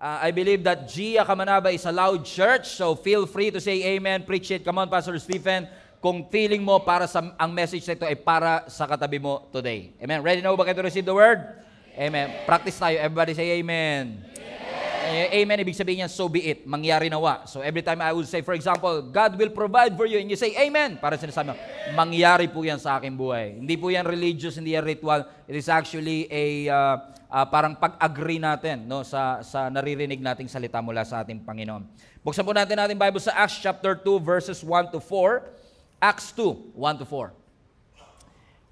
I believe that Gia Kamanaba is a loud church, so feel free to say amen, preach it. Come on, Pastor Stephen. Kung feeling mo para sa ang message na ito ay para sa katabi mo today. Amen. Ready na ba kayo to receive the word? Amen. Practice tayo. Everybody say amen. Amen, ibig sabihin niyan, so be it, mangyari nawa. So every time I would say, for example, God will provide for you, and you say, amen, para sinasabi mo, mangyari po yan sa aking buhay. Hindi po yan religious, hindi yan ritual. It is actually parang pag-agree natin no, sa naririnig nating salita mula sa ating Panginoon. Buksan po natin ating Bible sa Acts chapter 2, verses 1 to 4. Acts 2, 1 to 4.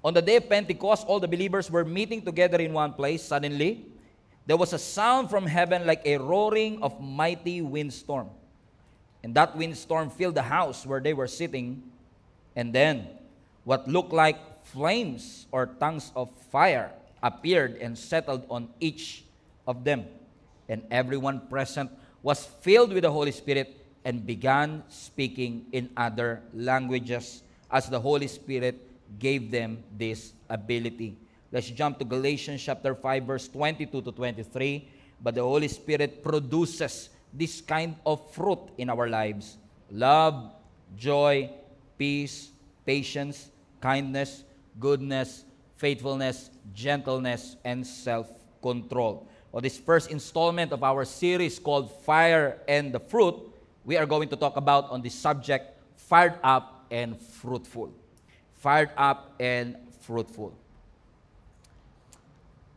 On the day of Pentecost, all the believers were meeting together in one place. Suddenly, there was a sound from heaven like a roaring of mighty windstorm. And that windstorm filled the house where they were sitting. And then, what looked like flames or tongues of fire appeared and settled on each of them. And everyone present was filled with the Holy Spirit and began speaking in other languages as the Holy Spirit gave them this ability. Let's jump to Galatians chapter 5, verse 22 to 23. But the Holy Spirit produces this kind of fruit in our lives: love, joy, peace, patience, kindness, goodness, faithfulness, gentleness, and self-control. On this first installment of our series called Fire and the Fruit, we are going to talk about on this subject, fired up and fruitful. Fired up and fruitful.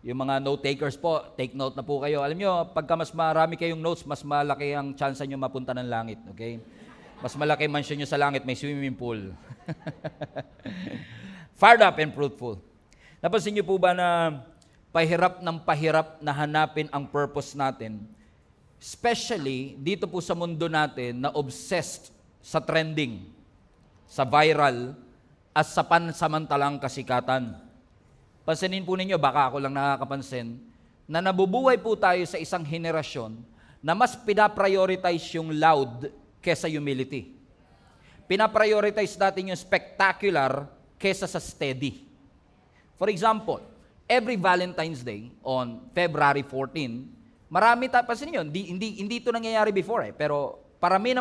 Yung mga note-takers po, take note na po kayo. Alam nyo, pagka mas marami kayong notes, mas malaki ang chance nyo mapunta ng langit. Okay? Mas malaki mansion nyo sa langit, may swimming pool. Fired up and fruitful. Napansin nyo po ba na pahirap ng pahirap na hanapin ang purpose natin? Especially dito po sa mundo natin na obsessed sa trending, sa viral, at sa pansamantalang kasikatan. Pansinin po ninyo, baka ako lang nakakapansin, na nabubuhay po tayo sa isang henerasyon na mas pinaprioritize yung loud kesa humility. Pinaprioritize natin yung spectacular kesa sa steady. For example, every Valentine's Day on February 14, marami tayo, pansinin nyo, hindi ito nangyayari before pero parami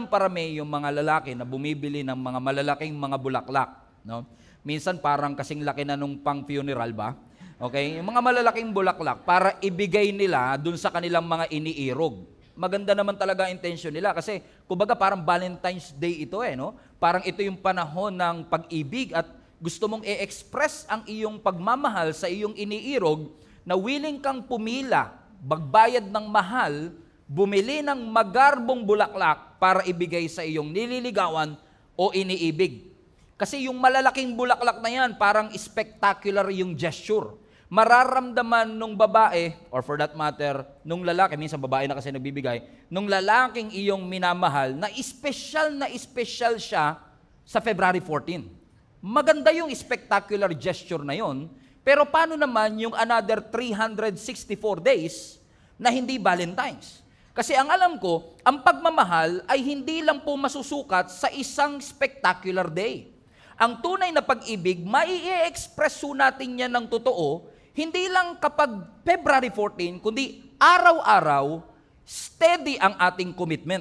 yung mga lalaki na bumibili ng mga malalaking mga bulaklak. No? Minsan parang kasing laki na nung pang-funeral ba? Okay? Yung mga malalaking bulaklak para ibigay nila dun sa kanilang mga iniirog. Maganda naman talaga ang intention nila kasi kumbaga parang Valentine's Day ito no? Parang ito yung panahon ng pag-ibig at gusto mong i-express ang iyong pagmamahal sa iyong iniirog na willing kang pumila, magbayad ng mahal, bumili ng magarbong bulaklak para ibigay sa iyong nililigawan o iniibig. Kasi yung malalaking bulaklak na yan, parang spectacular yung gesture. Mararamdaman nung babae, or for that matter, nung lalaki, minsan babae na kasi nagbibigay, nung lalaking iyong minamahal, na espesyal siya sa February 14. Maganda yung spectacular gesture na yon, pero paano naman yung another 364 days na hindi Valentine's? Kasi ang alam ko, ang pagmamahal ay hindi lang po masusukat sa isang spectacular day. Ang tunay na pag-ibig, mai-express natin yan ng totoo, hindi lang kapag February 14, kundi araw-araw, steady ang ating commitment.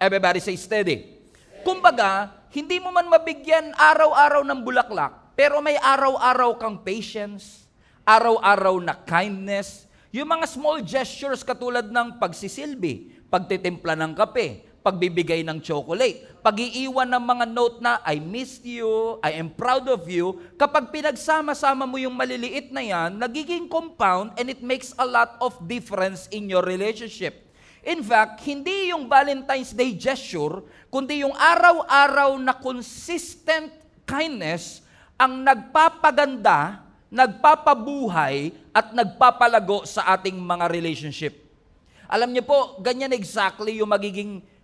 Everybody say steady. Kumbaga, hindi mo man mabigyan araw-araw ng bulaklak, pero may araw-araw kang patience, araw-araw na kindness, yung mga small gestures katulad ng pagsisilbi, pagtitimpla ng kape, pagbibigay ng chocolate, pag-iiwan ng mga note na, I missed you, I am proud of you, kapag pinagsama-sama mo yung maliliit na yan, nagiging compound and it makes a lot of difference in your relationship. In fact, hindi yung Valentine's Day gesture, kundi yung araw-araw na consistent kindness ang nagpapaganda, nagpapabuhay, at nagpapalago sa ating mga relationship. Alam niyo po, ganyan exactly yung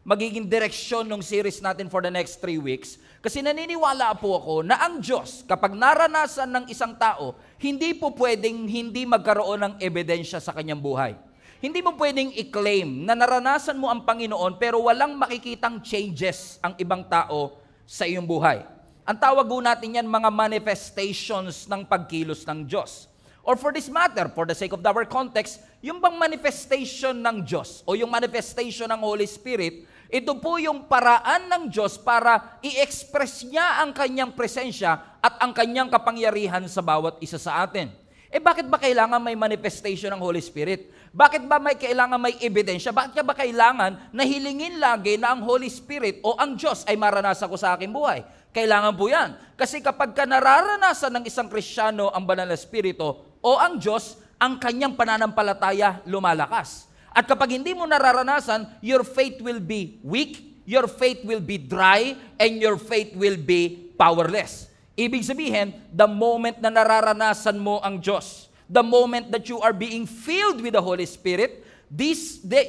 magiging direksyon ng series natin for the next 3 weeks. Kasi naniniwala po ako na ang Diyos, kapag naranasan ng isang tao, hindi po pwedeng hindi magkaroon ng ebidensya sa kanyang buhay. Hindi mo pwedeng i-claim na naranasan mo ang Panginoon pero walang makikitang changes ang ibang tao sa iyong buhay. Ang tawag po natin yan mga manifestations ng pagkilos ng Diyos. Or for this matter, for the sake of our context, Yung bang manifestation ng Diyos o yung manifestation ng Holy Spirit, ito po yung paraan ng Diyos para i-express niya ang kanyang presensya at ang kanyang kapangyarihan sa bawat isa sa atin. Bakit ba kailangan may manifestation ng Holy Spirit? Bakit ba kailangan may ebidensya? Bakit ba kailangan na hilingin lagi na ang Holy Spirit o ang Diyos ay maranasan ko sa aking buhay? Kailangan po yan. Kasi kapag ka nararanasan ng isang Kristiyano ang banal na Espiritu o ang Diyos, ang kanyang pananampalataya lumalakas. At kapag hindi mo nararanasan, your faith will be weak, your faith will be dry, and your faith will be powerless. Ibig sabihin, the moment na nararanasan mo ang Diyos, the moment that you are being filled with the Holy Spirit,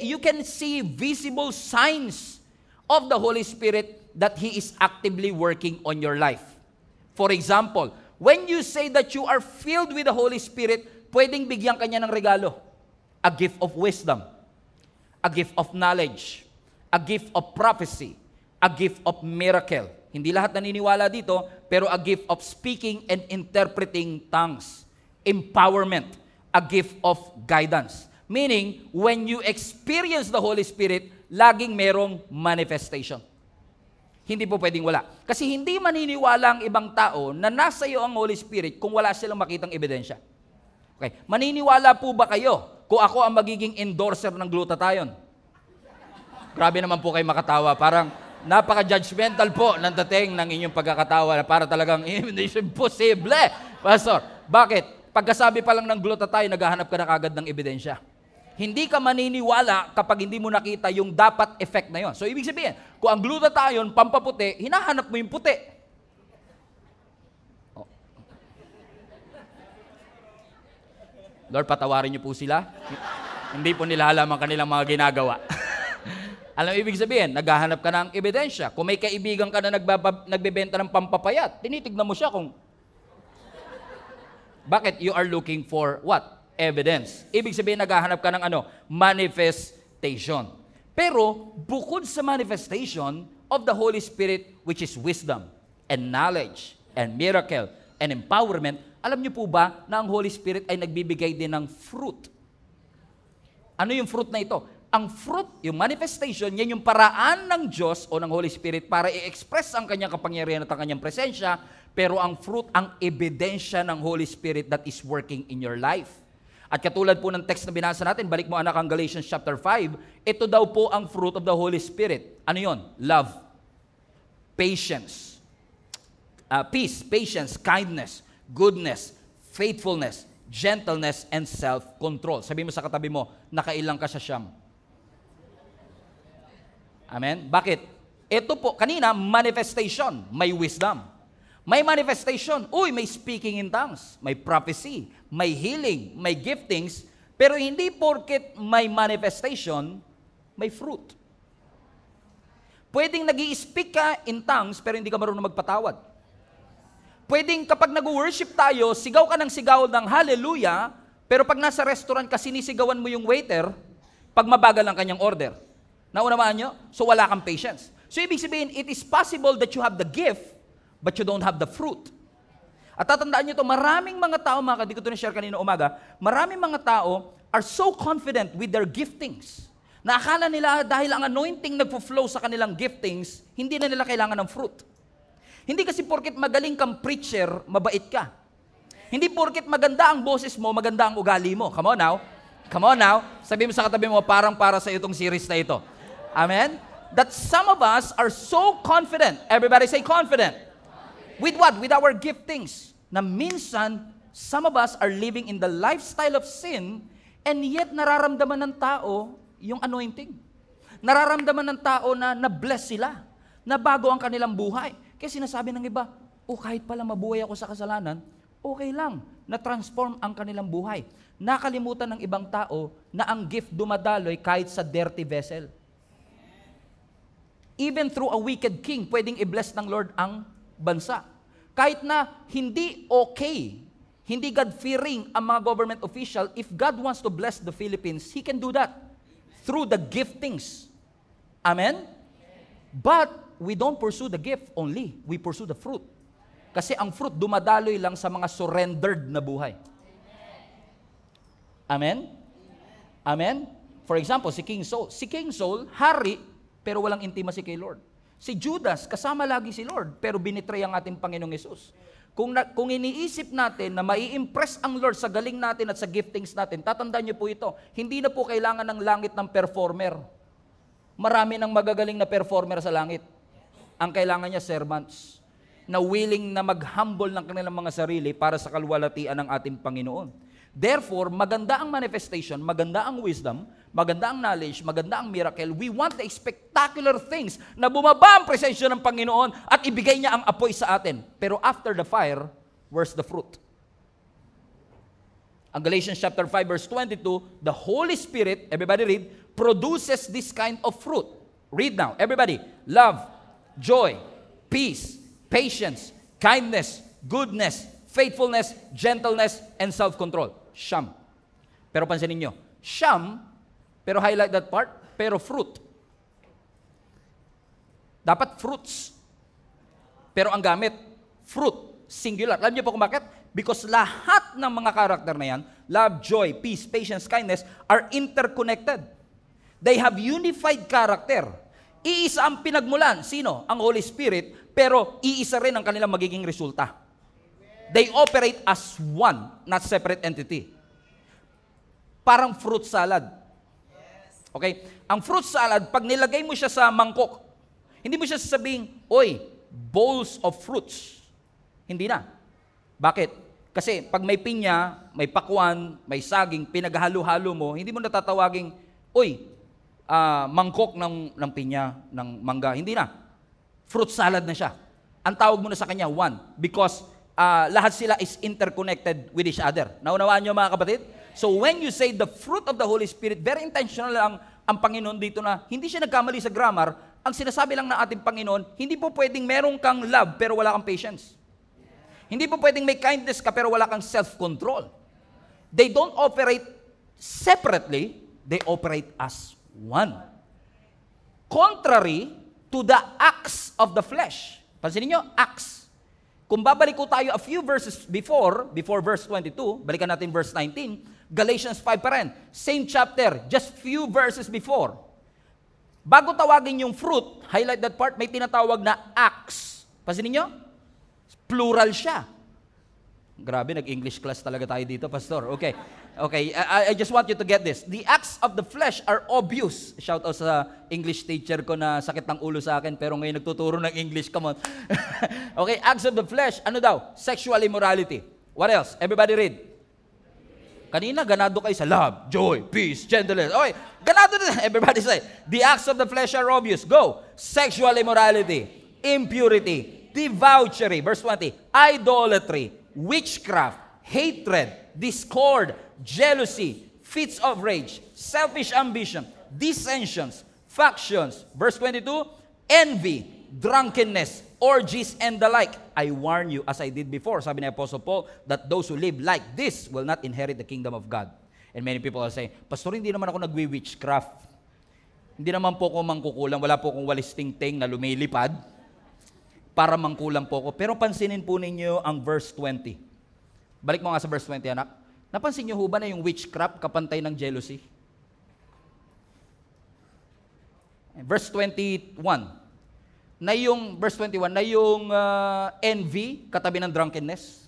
you can see visible signs of the Holy Spirit that He is actively working on your life. For example, when you say that you are filled with the Holy Spirit, pwedeng bigyan kanya ng regalo. A gift of wisdom, a gift of knowledge, a gift of prophecy, a gift of miracle. Hindi lahat naniniwala dito, pero a gift of speaking and interpreting tongues. Empowerment, a gift of guidance. Meaning, when you experience the Holy Spirit, laging merong manifestation. Hindi po pwedeng wala. Kasi hindi maniniwala ang ibang tao na nasa iyo ang Holy Spirit kung wala silang makitang ebidensya. Okay. Maniniwala po ba kayo kung ako ang magiging endorser ng glutathione? Grabe naman po kayo makatawa. Parang napaka-judgmental po ng dating ng inyong pagkakatawa na para talagang imposible. Pastor, bakit? Pagkasabi pa lang ng glutathione, naghahanap ka na kagad ng ebidensya. Hindi ka maniniwala kapag hindi mo nakita yung dapat effect na yon. So, ibig sabihin, kung ang glutathione, pampaputi, hinahanap mo yung puti. Lord, patawarin niyo po sila. Hindi po nila alam ang kanilang mga ginagawa. Alam ibig sabihin, naghahanap ka ng ebidensya. Kung may kaibigan ka na nagbebenta ng pampapayat, tinitignan mo siya kung bakit you are looking for what? Evidence. Ibig sabihin, naghahanap ka ng manifestation. Pero, bukod sa manifestation of the Holy Spirit, which is wisdom, and knowledge, and miracle, and empowerment, alam niyo po ba na ang Holy Spirit ay nagbibigay din ng fruit? Ano yung fruit na ito? Ang fruit, yung manifestation, yan yung paraan ng Diyos o ng Holy Spirit para i-express ang kanyang kapangyarihan at ang kanyang presensya, pero ang fruit, ang ebidensya ng Holy Spirit that is working in your life. At katulad po ng text na binasa natin, balik mo anak ang Galatians chapter 5, ito daw po ang fruit of the Holy Spirit. Ano yon? Love, patience, peace, patience, kindness, goodness, faithfulness, gentleness, and self-control. Sabi mo sa katabi mo, nakailang ka sa siyam. Amen? Bakit? Ito po, kanina, manifestation, may wisdom. May manifestation, may speaking in tongues, may prophecy, may healing, may giftings, pero hindi porket may manifestation, may fruit. Pwedeng nag-i-speak ka in tongues, pero hindi ka marunong magpatawad. Pwedeng kapag nag-worship tayo, sigaw ka ng sigaw ng hallelujah, pero pag nasa restaurant ka, sinisigawan mo yung waiter, pag mabagal ang kanyang order. Naunawaan nyo? So wala kang patience. So ibig sabihin, it is possible that you have the gift, but you don't have the fruit. At tatandaan nyo ito, maraming mga tao, hindi ko ito na-share kanina umaga, maraming mga tao are so confident with their giftings, na akala nila dahil ang anointing nagpo-flow sa kanilang giftings, hindi na nila kailangan ng fruit. Hindi kasi porket magaling kang preacher, mabait ka. Hindi porket maganda ang boses mo, maganda ang ugali mo. Come on now. Come on now. Sabi mo sa katabi mo, parang para sa itong series na ito. Amen? That some of us are so confident. Everybody say confident. With what? With our giftings. Na minsan, some of us are living in the lifestyle of sin and yet nararamdaman ng tao yung anointing. Nararamdaman ng tao na na-bless sila. Na bago ang kanilang buhay. Kaya sinasabi ng iba, kahit pala mabuhay ako sa kasalanan, okay lang, na-transform ang kanilang buhay. Nakalimutan ng ibang tao na ang gift dumadaloy kahit sa dirty vessel. Even through a wicked king, pwedeng i-bless ng Lord ang bansa. Kahit na hindi okay, hindi God-fearing ang mga government official, if God wants to bless the Philippines, He can do that through the giftings. Amen? But we don't pursue the gift only. We pursue the fruit. Kasi ang fruit dumadaloy lang sa mga surrendered na buhay. Amen? Amen? For example, si King Saul. Si King Saul, hari, pero walang intimacy kay Lord. Si Judas, kasama lagi si Lord, pero binitray ang ating Panginoong Yesus. Kung iniisip natin na mai-impress ang Lord sa galing natin at sa giftings natin, tatandaan niyo po ito, hindi na po kailangan ng langit ng performer. Marami ng magagaling na performer sa langit. Ang kailangan niya, servants, na willing na mag-humble ng kanilang mga sarili para sa kalwalatian ng ating Panginoon. Therefore, maganda ang manifestation, maganda ang wisdom, maganda ang knowledge, maganda ang miracle. We want the spectacular things na bumaba ang presensya ng Panginoon at ibigay niya ang apoy sa atin. Pero after the fire, where's the fruit? Ang Galatians chapter 5 verse 22, the Holy Spirit, everybody read, produces this kind of fruit. Read now, everybody. Love, joy, peace, patience, kindness, goodness, faithfulness, gentleness, and self-control. Siyam. Pero pansinin nyo, siyam, pero highlight that part, pero fruit. Dapat fruits. Pero ang gamit, fruit, singular. Alam niyo po kung bakit? Because lahat ng mga karakter na yan, love, joy, peace, patience, kindness, are interconnected. They have unified character. Iisa ang pinagmulan. Sino? Ang Holy Spirit, pero iisa rin ang kanilang magiging resulta. They operate as one, not separate entity. Parang fruit salad. Okay? Ang fruit salad, pag nilagay mo siya sa mangkok, hindi mo siya sasabing, oy, bowls of fruits. Hindi na. Bakit? Kasi pag may pinya, may pakwan, may saging, pinaghalo-halo mo, hindi mo natatawaging, oy, mangkok ng pinya, ng mangga. Hindi na. Fruit salad na siya. Ang tawag mo na sa kanya, one. Because lahat sila is interconnected with each other. Naunawaan niyo mga kapatid? So when you say the fruit of the Holy Spirit, very intentional ang Panginoon dito na hindi siya nagkamali sa grammar. Ang sinasabi lang ng ating Panginoon, hindi po pwedeng meron kang love pero wala kang patience. Hindi po pwedeng may kindness ka pero wala kang self-control. They don't operate separately, they operate as one. Contrary to the acts of the flesh. Pansinin niyo, acts. Kung babalik ko tayo a few verses before verse 22, balikan natin verse 19, Galatians 5 pa rin. Same chapter, just few verses before. Bago tawagin yung fruit, highlight that part, may tinatawag na acts. Pansinin nyo? Plural siya. Grabe, nag-English class talaga tayo dito, Pastor. Okay. I just want you to get this. The acts of the flesh are obvious. Shout out sa English teacher ko na sakit ng ulo sa akin, pero ngayon nagtuturo ng English. Come on. Okay, acts of the flesh, ano daw? Sexual immorality. What else? Everybody read. Kanina, ganado kayo sa love, joy, peace, gentleness. Okay, ganado na. Everybody say, the acts of the flesh are obvious. Go. Sexual immorality, impurity, debauchery, verse 20, idolatry, witchcraft, hatred, discord, jealousy, fits of rage, selfish ambition, dissensions, factions, verse 22, envy, drunkenness, orgies, and the like. I warn you, as I did before, sabi ni Apostle Paul, that those who live like this will not inherit the kingdom of God. And many people are saying, Pastor, hindi naman ako nagwi-witchcraft. Hindi naman po ako mangkukulang, wala po akong walis ting-ting na lumilipad para mangkulang po ako. Pero pansinin po ninyo ang verse 20. Balik mo nga sa verse 20, anak. Napansin niyo ho ba na yung witchcraft kapantay ng jealousy? Verse 21. Verse 21, na yung envy katabi ng drunkenness.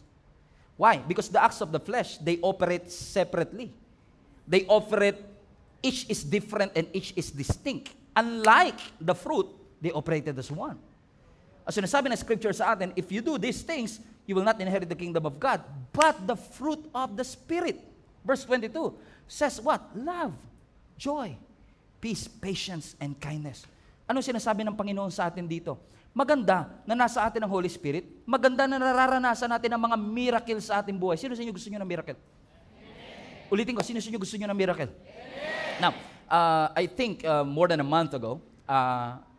Why? Because the acts of the flesh, they operate separately. They operate, each is different and each is distinct. Unlike the fruit, they operated as one. As sinasabi ng scripture sa atin, if you do these things, you will not inherit the kingdom of God. But the fruit of the Spirit, verse 22, says what? Love, joy, peace, patience, and kindness. Ano sinasabi ng Panginoon sa atin dito? Maganda na nasa atin ang Holy Spirit. Maganda na nararanasan natin ang mga miracle sa ating buhay. Sino sa inyo gusto nyo ng miracle? Amen. Ulitin ko, sino sa inyo gusto nyo ng miracle? Amen. Now, I think more than a month ago,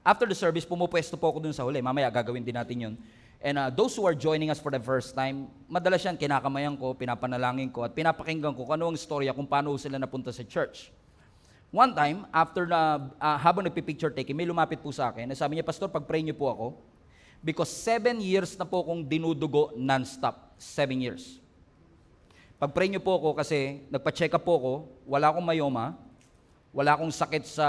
after the service, pumupwesto po ako dun sa huli. Mamaya, gagawin din natin yun. And those who are joining us for the first time, madalas yan, kinakamayan ko, pinapanalangin ko, at pinapakinggan ko kung ano ang storya, kung paano sila napunta sa church. One time, after habang nagpipicture taking, may lumapit po sa akin, sabi niya, Pastor, pag-pray niyo po ako, because 7 years na po akong dinudugo non-stop. 7 years. Pag-pray niyo po ako kasi nagpa-check up po ako, wala akong myoma, wala akong sakit sa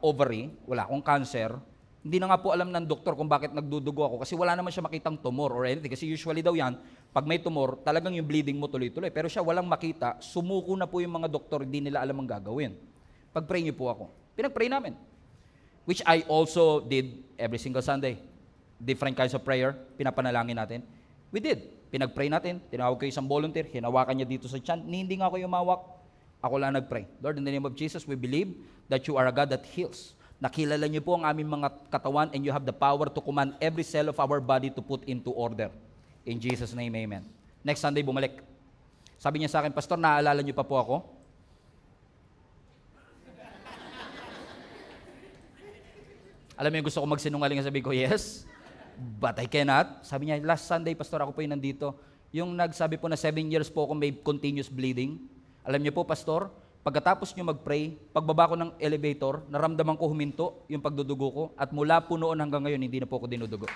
ovary, wala akong cancer. Hindi na nga po alam ng doktor kung bakit nagdudugo ako kasi wala naman siya makitang tumor or anything. Kasi usually daw yan, pag may tumor, talagang yung bleeding mo tuloy-tuloy. Pero siya walang makita, sumuko na po yung mga doktor, hindi nila alam ang gagawin. Pag-pray niyo po ako. Pinag-pray namin. Which I also did every single Sunday. Different kinds of prayer, pinapanalangin natin. We did. Pinag-pray natin, tinawag ko isang volunteer, hinawakan niya dito sa tiyan, hindi nga ako yumawak. Ako lang nag-pray. Lord, in the name of Jesus, we believe that you are a God that heals. Nakilala niyo po ang aming mga katawan and you have the power to command every cell of our body to put into order. In Jesus' name, amen. Next Sunday, bumalik. Sabi niya sa akin, Pastor, naaalala niyo pa po ako? Alam mo yung gusto ko magsinungaling, sabi ko, yes, but I cannot. Sabi niya, last Sunday, Pastor, ako po yung nandito. Yung nagsabi po na 7 years po ako may continuous bleeding. Alam niyo po, Pastor, pagkatapos niyo mag-pray, pagbaba ko ng elevator, naramdaman ko huminto yung pagdudugo ko at mula po noon hanggang ngayon, hindi na po ako dinudugo.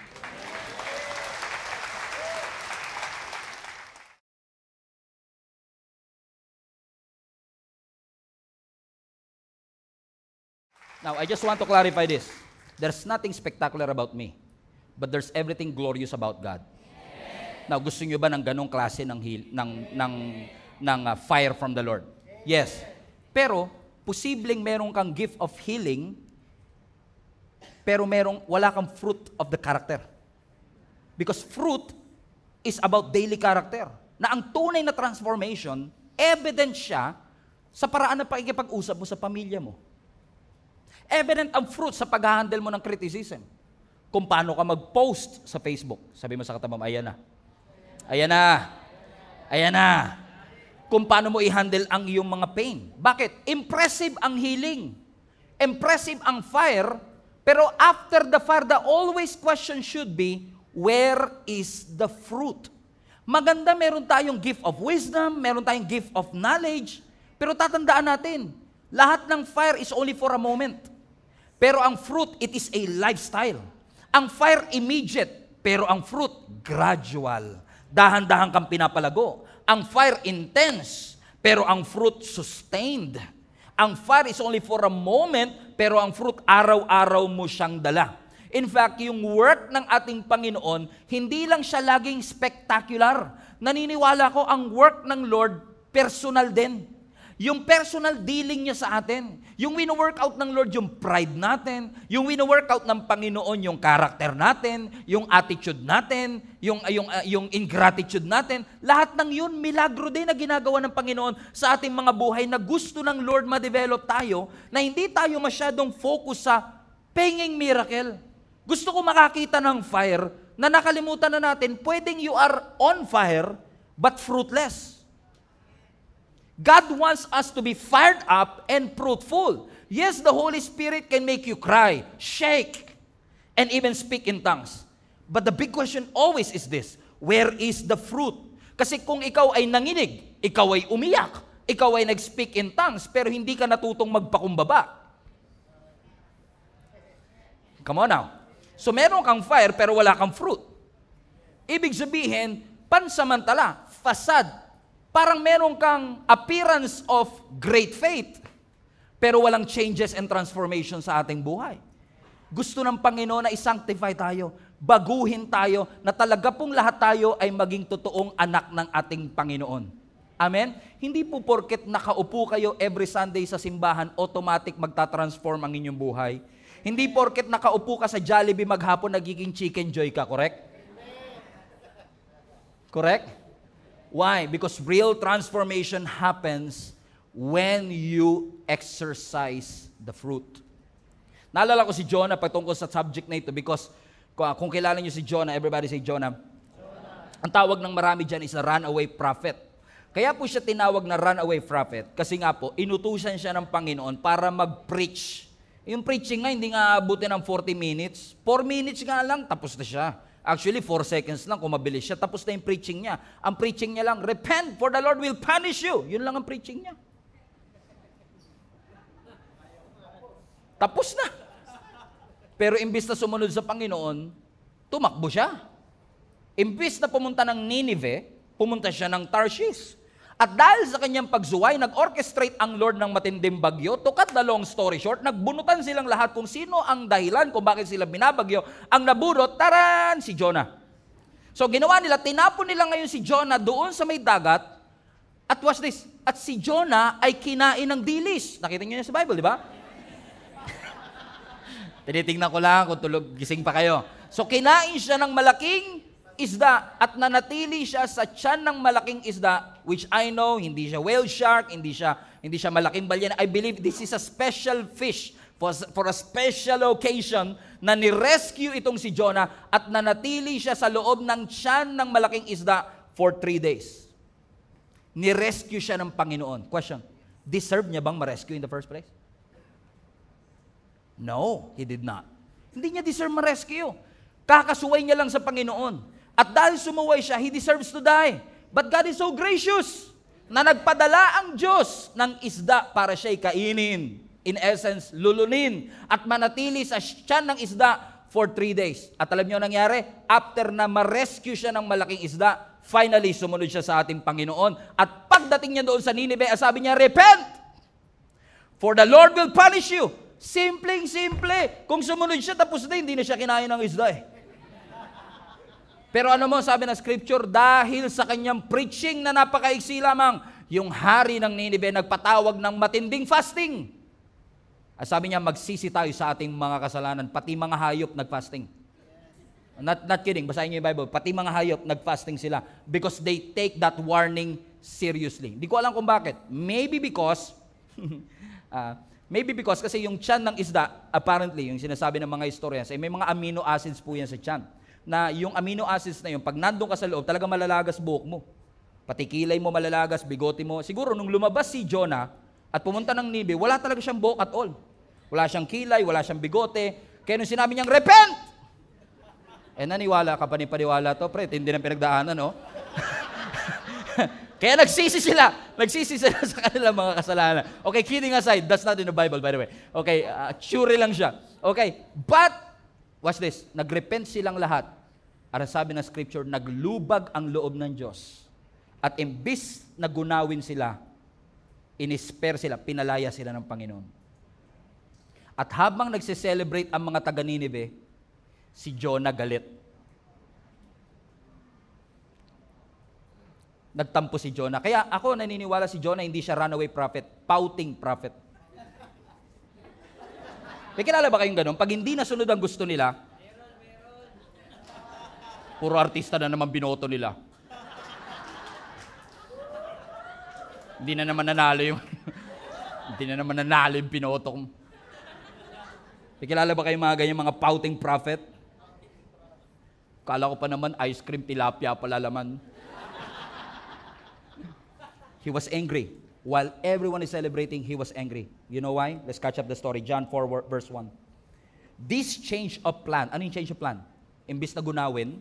Now, I just want to clarify this. There's nothing spectacular about me, but there's everything glorious about God. Now, gusto niyo ba ng ganong klase ng fire from the Lord? Yes. Pero, posibleng meron kang gift of healing, pero wala kang fruit of the character. Because fruit is about daily character. Na ang tunay na transformation, evident siya sa paraan ng pakikipag-usap mo sa pamilya mo. Evident ang fruit sa pag-handle mo ng criticism. Kung paano ka mag-post sa Facebook. Sabi mo sa katabi mo, ayan na. Ayan na. Ayan na. Kung paano mo i-handle ang iyong mga pain. Bakit? Impressive ang healing. Impressive ang fire. Pero after the fire, the always question should be, where is the fruit? Maganda meron tayong gift of wisdom, meron tayong gift of knowledge, pero tatandaan natin, lahat ng fire is only for a moment. Pero ang fruit, it is a lifestyle. Ang fire immediate, pero ang fruit gradual. Dahan-dahan kang pinapalago. Ang fire intense, pero ang fruit sustained. Ang fire is only for a moment, pero ang fruit araw-araw mo siyang dala. In fact, yung work ng ating Panginoon, hindi lang siya laging spectacular. Naniniwala ko ang work ng Lord, personal din. Yung personal dealing niya sa atin. Yung wino-work out ng Lord, yung pride natin. Yung wino-work out ng Panginoon, yung character natin, yung attitude natin, yung ingratitude natin. Lahat ng yun, milagro din na ginagawa ng Panginoon sa ating mga buhay na gusto ng Lord ma-develop tayo na hindi tayo masyadong focus sa penging miracle. Gusto ko makakita ng fire na nakalimutan na natin, pwedeng you are on fire but fruitless. God wants us to be fired up and fruitful. Yes, the Holy Spirit can make you cry, shake, and even speak in tongues. But the big question always is this, where is the fruit? Kasi kung ikaw ay nanginig, ikaw ay umiyak, ikaw ay nag-speak in tongues, pero hindi ka natutong magpakumbaba. Come on now. So meron kang fire pero wala kang fruit. Ibig sabihin, pansamantala, facade. Parang meron kang appearance of great faith, pero walang changes and transformation sa ating buhay. Gusto ng Panginoon na i-sanctify tayo, baguhin tayo, na talaga pong lahat tayo ay maging totoong anak ng ating Panginoon. Amen? Hindi po porket nakaupo kayo every Sunday sa simbahan, automatic magta-transform ang inyong buhay. Hindi porket nakaupo ka sa Jollibee maghapon, nagiging chicken joy ka, correct? Correct? Why? Because real transformation happens when you exercise the fruit. Naalala ko si Jonah patungkol sa subject na ito because kung kilala niyo si Jonah, everybody say Jonah. Ang tawag ng marami dyan is a runaway prophet. Kaya po siya tinawag na runaway prophet kasi nga po, inutusan siya ng Panginoon para mag-preach. Yung preaching nga, hindi nga abutin ng 40 minutes. 4 minutes nga lang, tapos na siya. Actually, 4 seconds lang kung mabilis siya. Tapos na yung preaching niya. Ang preaching niya lang, repent for the Lord will punish you. Yun lang ang preaching niya. Tapos na. Pero imbis na sumunod sa Panginoon, tumakbo siya. Imbis na pumunta ng Nineveh, pumunta siya ng Tarshish. At dahil sa kanyang pagsuway, nag-orchestrate ang Lord ng matinding bagyo. To cut the long story short, nagbunutan silang lahat kung sino ang dahilan kung bakit sila binabagyo. Ang nabunot, taran, si Jonah. So ginawa nila, tinapon nila ngayon si Jonah doon sa may dagat. At watch this, at si Jonah ay kinain ng dilis. Nakita niyo yan sa Bible, di ba? Tinitingnan ko lang kung gising pa kayo. So kinain siya ng malaking isda at nanatili siya sa tiyan ng malaking isda, which I know, hindi siya whale shark, hindi siya malaking balyena. I believe this is a special fish for a special occasion na ni-rescue itong si Jonah at nanatili siya sa loob ng tiyan ng malaking isda for 3 days. Ni-rescue siya ng Panginoon. Question, deserve niya bang ma-rescue in the first place? No, he did not. Hindi niya deserve ma-rescue. Kakasuway niya lang sa Panginoon. At dahil sumuway siya, he deserves to die. But God is so gracious na nagpadala ang Diyos ng isda para siya'y kainin. In essence, lulunin at manatili sa tiyan ng isda for 3 days. At alam niyo nangyari? After na ma-rescue siya ng malaking isda, finally sumunod siya sa ating Panginoon. At pagdating niya doon sa Nineveh, sabi niya, repent! For the Lord will punish you. Simpleng-simple. Kung sumunod siya, tapos na, hindi na siya kinain ng isda eh. Pero ano mo sabi ng scripture, dahil sa kanyang preaching na napakaiksi lamang, yung hari ng Nineveh nagpatawag ng matinding fasting. At sabi niya, magsisi tayo sa ating mga kasalanan, pati mga hayop nag-fasting. Not kidding, basahin niyo yung Bible, pati mga hayop nag-fasting sila because they take that warning seriously. Hindi ko alam kung bakit. Maybe because kasi yung tiyan ng isda, apparently, yung sinasabi ng mga historians, may mga amino acids po yan sa tiyan. Na yung amino acids na yun, pag nandun ka sa loob, talaga malalagas buhok mo. Pati kilay mo malalagas, bigote mo. Siguro nung lumabas si Jonah at pumunta ng Nineveh, wala talaga siyang buhok at all. Wala siyang kilay, wala siyang bigote. Kaya nung sinabi niyang, repent! Naniwala ka, panipaniwala to, pre, hindi na pinagdaanan, no? Kaya nagsisi sila sa kanilang mga kasalanan. Okay, kidding aside, that's not in the Bible, by the way. Okay, theory lang siya. Okay, but, watch this, nagrepent silang lahat. At sabi ng scripture, naglubag ang loob ng Diyos. At imbis na gunawin sila, inisper sila, pinalaya sila ng Panginoon. At habang nagse-celebrate ang mga taga-Nineveh, si Jonah galit. Nagtampo si Jonah. Kaya ako naniniwala si Jonah, hindi siya runaway prophet, pouting prophet. May kilala ba kayong ganun? Pag hindi nasunod ang gusto nila, puro artista na naman binoto nila. Hindi na naman nanalo yung binoto ko. May kilala ba kayong mga ganyan, mga pouting prophet? Kala ko pa naman, ice cream, tilapia pala laman. He was angry. While everyone is celebrating, he was angry. You know why? Let's catch up the story. John 4, verse 1. This change of plan, ano yung change of plan? Imbis na gunawin,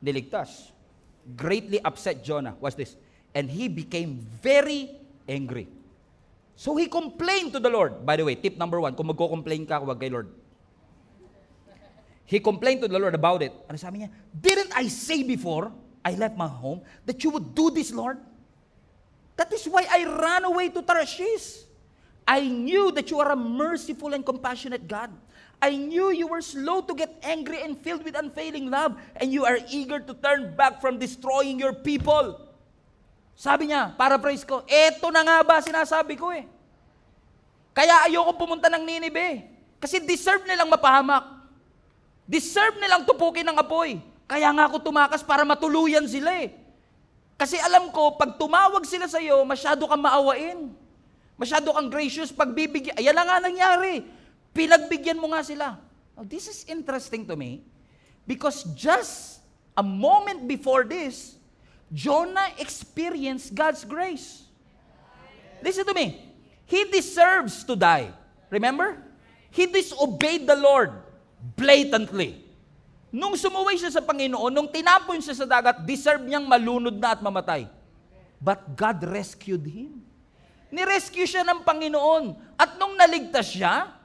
niligtas. Greatly upset Jonah. Watch this. And he became very angry. So he complained to the Lord. By the way, tip number 1, kung magko-complain ka, huwag kay Lord. He complained to the Lord about it. Ano sabi niya? Didn't I say before I left my home that you would do this, Lord? That is why I ran away to Tarshish. I knew that you are a merciful and compassionate God. I knew you were slow to get angry and filled with unfailing love, and you are eager to turn back from destroying your people. Sabi niya, paraphrase ko, eto na nga ba sinasabi ko eh. Kaya ayoko pumunta ng Nineveh. Kasi deserve nilang mapahamak. Deserve nilang tupukin ng apoy. Kaya nga ako tumakas para matuluyan sila eh. Kasi alam ko, pag tumawag sila sa iyo, masyado kang maawain. Masyado kang gracious, pagbibigyan. Ayan na nga nangyari. Pinagbigyan mo nga sila. Now, this is interesting to me because just a moment before this, Jonah experienced God's grace. Listen to me. He deserves to die. Remember? He disobeyed the Lord blatantly. Nung sumuway siya sa Panginoon, nung tinapon siya sa dagat, deserve niyang malunod na at mamatay. But God rescued him. Nirescue siya ng Panginoon. At nung naligtas siya,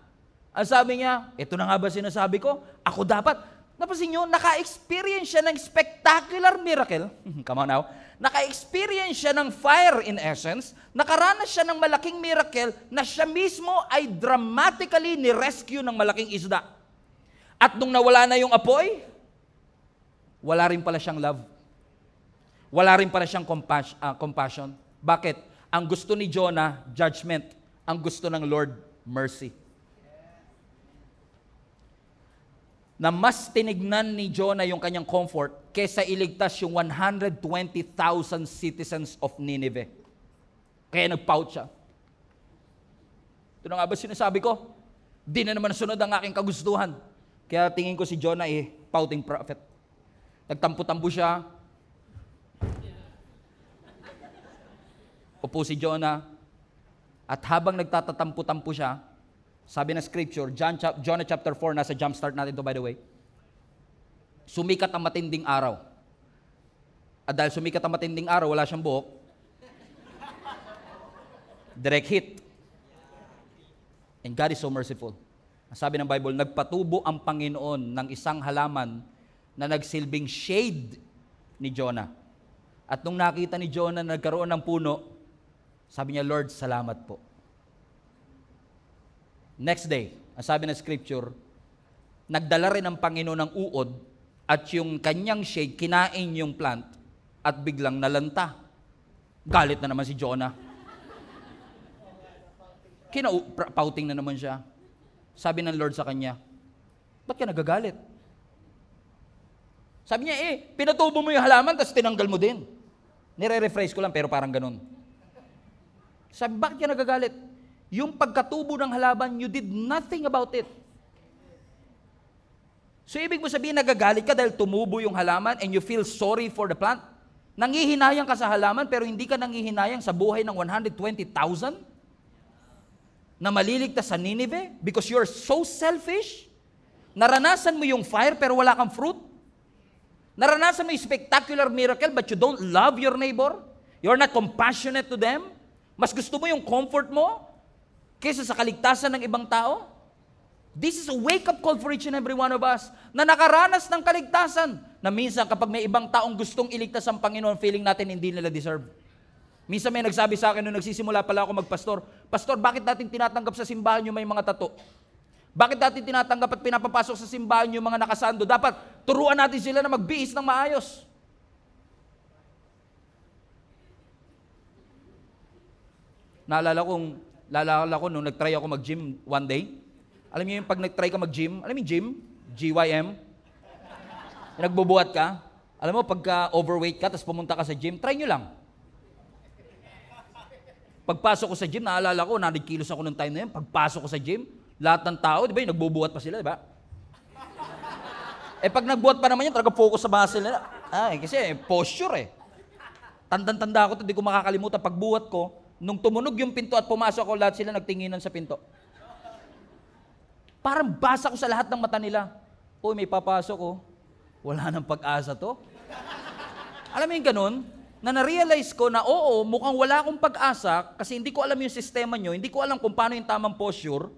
ang sabi niya, ito na nga ba sinasabi ko? Ako dapat, Napansin nyo, naka-experience siya ng spectacular miracle. Come on now. Naka-experience siya ng fire in essence. Nakaranas siya ng malaking miracle na siya mismo ay dramatically ni-rescue ng malaking isda. At nung nawala na yung apoy, wala rin pala siyang love. Wala rin pala siyang compassion. Bakit? Ang gusto ni Jonah, judgment. Ang gusto ng Lord, mercy. Na mas tinignan ni Jonah yung kanyang comfort kesa iligtas yung 120,000 citizens of Nineveh. Kaya nag-pout siya. Ito na nga ba sinasabi ko? Di na naman sunod ang aking kagustuhan. Kaya tingin ko si Jonah pouting prophet. Nagtampo-tampo siya. Upo si Jonah. At habang nagtatatampo-tampo siya, sabi na scripture, Jonah chapter 4, nasa jumpstart natin to by the way, sumikat ang matinding araw. At dahil sumikat ang matinding araw, wala siyang buhok, direct hit. And God is so merciful. Sabi ng Bible, nagpatubo ang Panginoon ng isang halaman na nagsilbing shade ni Jonah. At nung nakita ni Jonah na nagkaroon ng puno, sabi niya, Lord, salamat po. Next day, ang sabi ng scripture, nagdala rin ang Panginoon ng uod at yung kanyang shade, kinain yung plant at biglang nalanta. Galit na naman si Jonah. Pouting na naman siya. Sabi ng Lord sa kanya, ba't ka nagagalit? Sabi niya, pinatubo mo yung halaman tapos tinanggal mo din. Nire-rephrase ko lang pero parang ganun. Sabi, bakit ka nagagalit? Yung pagkatubo ng halaman, you did nothing about it. So, ibig mo sabihin, nagagalit ka dahil tumubo yung halaman and you feel sorry for the plant? Nangihinayang ka sa halaman pero hindi ka nangihinayang sa buhay ng 120,000 na maliligtas sa Nineveh because you're so selfish? Naranasan mo yung fire pero wala kang fruit? Naranasan mo yung spectacular miracle but you don't love your neighbor? You're not compassionate to them? Mas gusto mo yung comfort mo kaysa sa kaligtasan ng ibang tao? This is a wake-up call for each and every one of us na nakaranas ng kaligtasan na minsan kapag may ibang taong gustong iligtas ang Panginoon, feeling natin hindi nila deserve. Minsan may nagsabi sa akin nung nagsisimula pala ako magpastor, Pastor, bakit natin tinatanggap sa simbahan yung may mga tato? Bakit natin tinatanggap at pinapapasok sa simbahan yung mga nakasando? Dapat turuan natin sila na magbihis ng maayos. Naalala ko nung nag-try ako mag-gym one day. Alam niyo yung pag nag-try ka mag-gym, alam mo yung gym? GYM? Nagbubuhat ka. Alam mo, pagka overweight ka, tapos pumunta ka sa gym, try nyo lang. Pagpasok ko sa gym, naalala ko, 100 kilos ako nung time na yun. Pagpasok ko sa gym, lahat ng tao, di ba, yung nagbubuhat pa sila, di ba? Pag nagbuhat pa naman yun, talaga focus sa muscle nila. Kasi posture Tandang-tanda ako, hindi ko makakalimutan. Pagbuhat ko, nung tumunog yung pinto at pumasok ako, lahat sila nagtinginan sa pinto. Parang basa ko sa lahat ng mata nila. Uy, may papasok Wala nang pag-asa to. Alam mo yung ganun? Na na-realize ko na mukhang wala akong pag-asa kasi hindi ko alam yung sistema nyo, hindi ko alam kung paano yung tamang posture.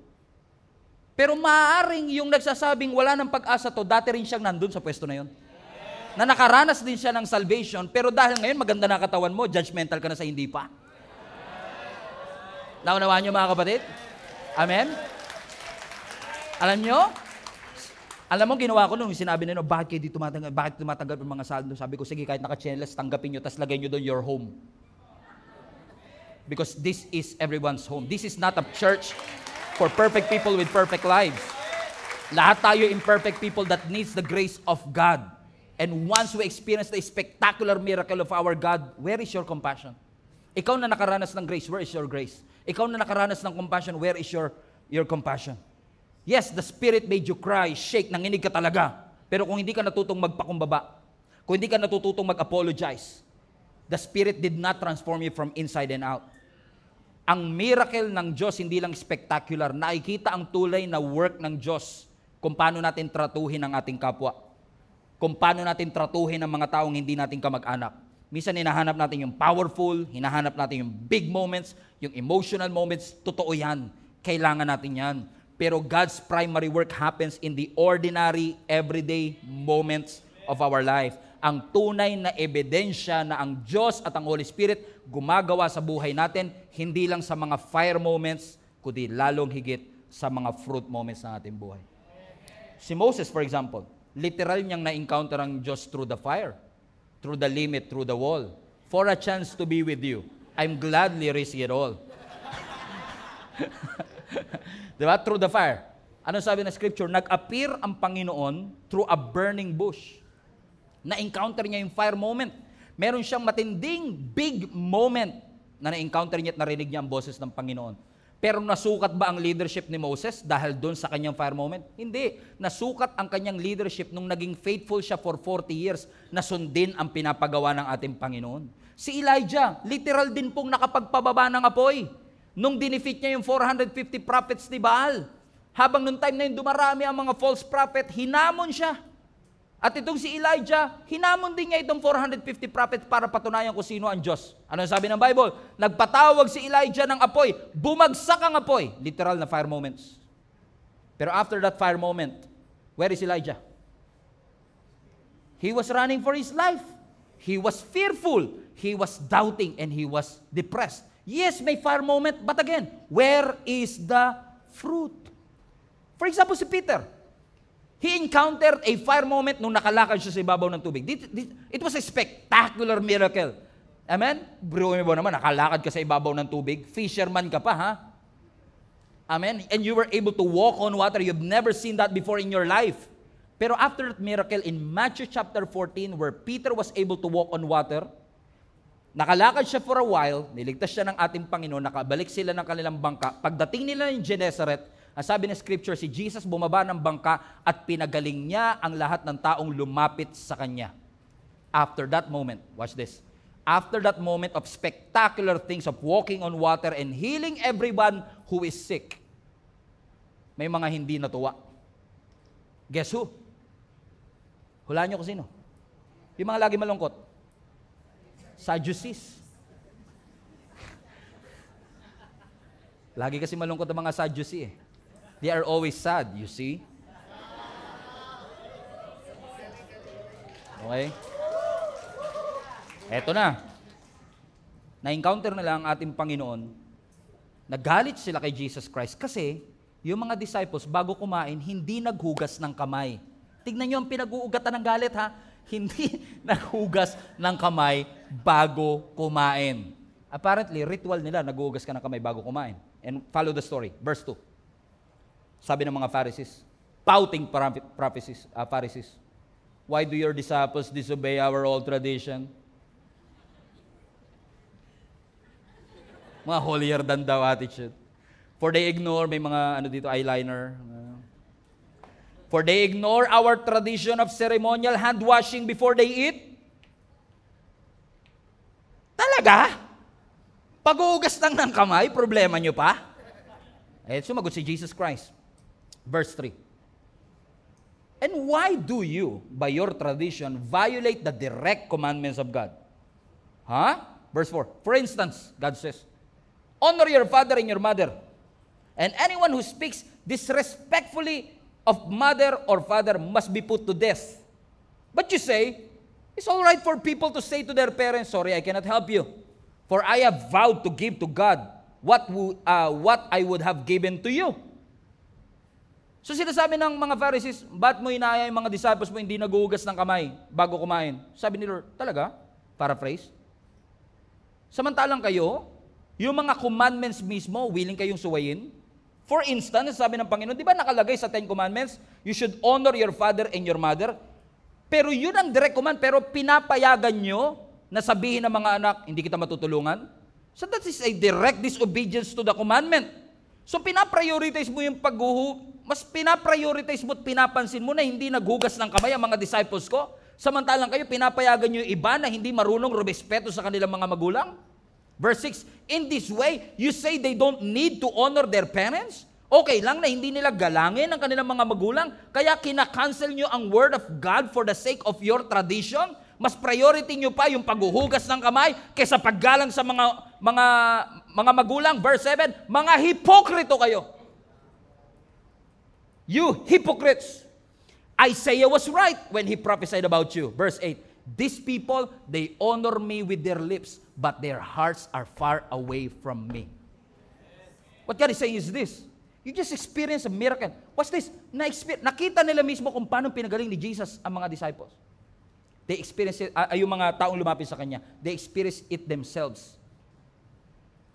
Pero maaaring yung nagsasabing wala nang pag-asa to, dati rin siyang nandun sa pwesto na yun. Na nakaranas din siya ng salvation, pero dahil ngayon maganda na katawan mo, judgmental ka na sa hindi pa. Naunawaan nyo mga kapatid? Amen? Alam mo, ginawa ko nung sinabi nila, bakit tumatanggap yung mga saldo? Sabi ko, sige, kahit naka-chainless, tanggapin nyo, tas lagay nyo doon your home. Because this is everyone's home. This is not a church for perfect people with perfect lives. Lahat tayo imperfect people that needs the grace of God. And once we experience the spectacular miracle of our God, where is your compassion? Ikaw na nakaranas ng grace, where is your grace? Ikaw na nakaranas ng compassion, where is your compassion? Yes, the Spirit made you cry, shake, nanginig ka talaga. Pero kung hindi ka natutong magpakumbaba, kung hindi ka natututong mag-apologize, the Spirit did not transform you from inside and out. Ang miracle ng Diyos hindi lang spectacular, nakikita ang tulay na work ng Diyos kung paano natin tratuhin ang ating kapwa. Kung paano natin tratuhin ang mga taong hindi natin kamag-anak. Minsan hinahanap natin yung powerful, hinahanap natin yung big moments, yung emotional moments. Totoo yan. Kailangan natin yan. Pero God's primary work happens in the ordinary, everyday moments of our life. Ang tunay na ebidensya na ang Diyos at ang Holy Spirit gumagawa sa buhay natin, hindi lang sa mga fire moments, kundi lalong higit sa mga fruit moments ng ating buhay. Si Moses, for example, literal niyang na-encounter ang Diyos through the fire, through the limit, through the wall. For a chance to be with you, I'm gladly risk it all. Diba? Through the fire. Ano sabi ng scripture? Nag-appear ang Panginoon through a burning bush. Na-encounter niya yung fire moment. Meron siyang matinding big moment na na-encounter niya at narinig niya ang boses ng Panginoon. Pero nasukat ba ang leadership ni Moses dahil doon sa kanyang fire moment? Hindi. Nasukat ang kanyang leadership nung naging faithful siya for 40 years na sundin ang pinapagawa ng ating Panginoon. Si Elijah, literal din pong nakapagpababa ng apoy. Nung dinefeat niya yung 450 prophets ni Baal, habang nung time na yun dumarami ang mga false prophet, hinamon siya. At itong si Elijah, hinamon din niya itong 450 prophets para patunayan kung sino ang Diyos. Ano sabi ng Bible? Nagpatawag si Elijah ng apoy, bumagsak ang apoy. Literal na fire moments. Pero after that fire moment, where is Elijah? He was running for his life. He was fearful. He was doubting and he was depressed. Yes, may fire moment, but again, where is the fruit? For example, si Peter. He encountered a fire moment nung nakalakad siya sa ibabaw ng tubig. It was a spectacular miracle. Amen? Bro mo naman, nakalakad ka sa ibabaw ng tubig. Fisherman ka pa, ha? Amen? And you were able to walk on water. You've never seen that before in your life. Pero after that miracle, in Matthew chapter 14, where Peter was able to walk on water, nakalakad siya for a while, niligtas siya ng ating Panginoon, nakabalik sila ng kanilang bangka. Pagdating nila ng Gennesaret, ang sabi ng scripture, si Jesus bumaba ng bangka at pinagaling niya ang lahat ng taong lumapit sa Kanya. After that moment, watch this, after that moment of spectacular things of walking on water and healing everyone who is sick, may mga hindi natuwa. Guess who? Hulaan niyo kung sino? Yung mga lagi malungkot. Sadducees. Lagi kasi malungkot ang mga Sadducee eh. They are always sad, you see? Okay? Eto na. Na-encounter nila ang ating Panginoon. Nagalit sila kay Jesus Christ kasi yung mga disciples bago kumain, hindi naghugas ng kamay. Tignan niyo ang pinag-uugatan ng galit ha. Hindi naghugas ng kamay bago kumain. Apparently, ritual nila, naghugas ka ng kamay bago kumain. And follow the story. Verse 2. Sabi ng mga Pharisees, pouting Pharisees, why do your disciples disobey our old tradition? Mga holier than thou attitude. For they ignore, may mga ano dito, eyeliner. For they ignore our tradition of ceremonial hand washing before they eat. Talaga? Pag-uugas lang ng kamay, problema nyo pa? Eh, sumagot si Jesus Christ. Verse 3. And why do you, by your tradition, violate the direct commandments of God? Verse 4. For instance, God says, honor your father and your mother. And anyone who speaks disrespectfully of mother or father must be put to death. But you say, it's all right for people to say to their parents, sorry, I cannot help you. For I have vowed to give to God what I would have given to you. So sinasabi ng mga Pharisees, ba't mo inaaya yung mga disciples mo hindi naghuhugas ng kamay bago kumain? Sabi ni Lord, talaga? Paraphrase. Samantalang kayo, yung mga commandments mismo, willing kayong suwayin? For instance, sabi ng Panginoon, di ba nakalagay sa 10 Commandments, you should honor your father and your mother? Pero yun ang direct command, pero pinapayagan nyo na sabihin ng mga anak, hindi kita matutulungan? So that is a direct disobedience to the commandment. So pinaprioritize mo yung mas pinaprioritize mo at pinapansin mo na hindi naghugas ng kamay ang mga disciples ko. Samantalang kayo, pinapayagan nyo yung iba na hindi marunong rumespeto sa kanilang mga magulang. Verse 6, in this way, you say they don't need to honor their parents? Okay lang na hindi nila galangin ang kanilang mga magulang, kaya kinakancel nyo ang word of God for the sake of your tradition? Mas priority nyo pa yung paghuhugas ng kamay kaysa paggalang sa mga magulang. Verse 7, mga hipokrito kayo. You hypocrites! Isaiah was right when he prophesied about you. Verse 8, these people, they honor me with their lips, but their hearts are far away from me. What God is saying is this, you just experienced a miracle. What's this? Nakita nila mismo kung paano pinagaling ni Jesus ang mga disciples. They experienced it, yung mga taong lumapit sa Kanya, they experienced it themselves.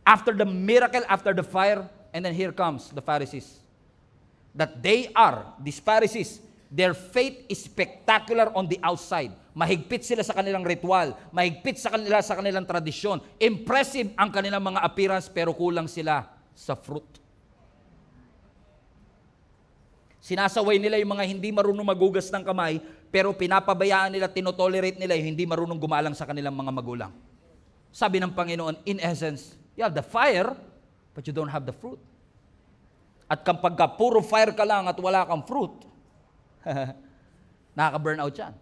After the miracle, after the fire, and then here comes the Pharisees. That they are, these Pharisees, their faith is spectacular on the outside. Mahigpit sila sa kanilang ritual, mahigpit sa kanilang tradisyon. Impressive ang kanilang mga appearance, pero kulang sila sa fruit. Sinasaway nila yung mga hindi marunong magugas ng kamay, pero pinapabayaan nila, tinotolerate nila yung hindi marunong gumalang sa kanilang mga magulang. Sabi ng Panginoon, in essence, you have the fire, but you don't have the fruit. At kapag puro fire ka lang at wala kang fruit, nakaka-burn out yan.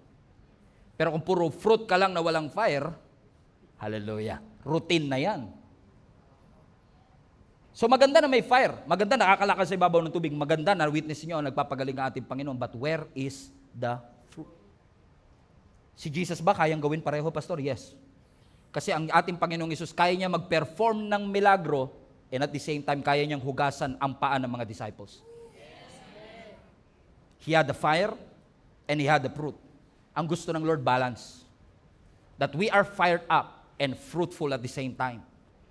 Pero kung puro fruit ka lang na walang fire, hallelujah, routine na yan. So maganda na may fire, maganda nakakalakad sa ibabaw ng tubig, maganda na witness niyo nagpapagaling ang ating Panginoon, but where is the fruit? Si Jesus ba kayang gawin pareho, Pastor? Yes. Kasi ang ating Panginoong Hesus, kaya niya mag-perform ng milagro, and at the same time, kaya niyang hugasan ang paa ng mga disciples. He had the fire, and He had the fruit. Ang gusto ng Lord, balance. That we are fired up and fruitful at the same time.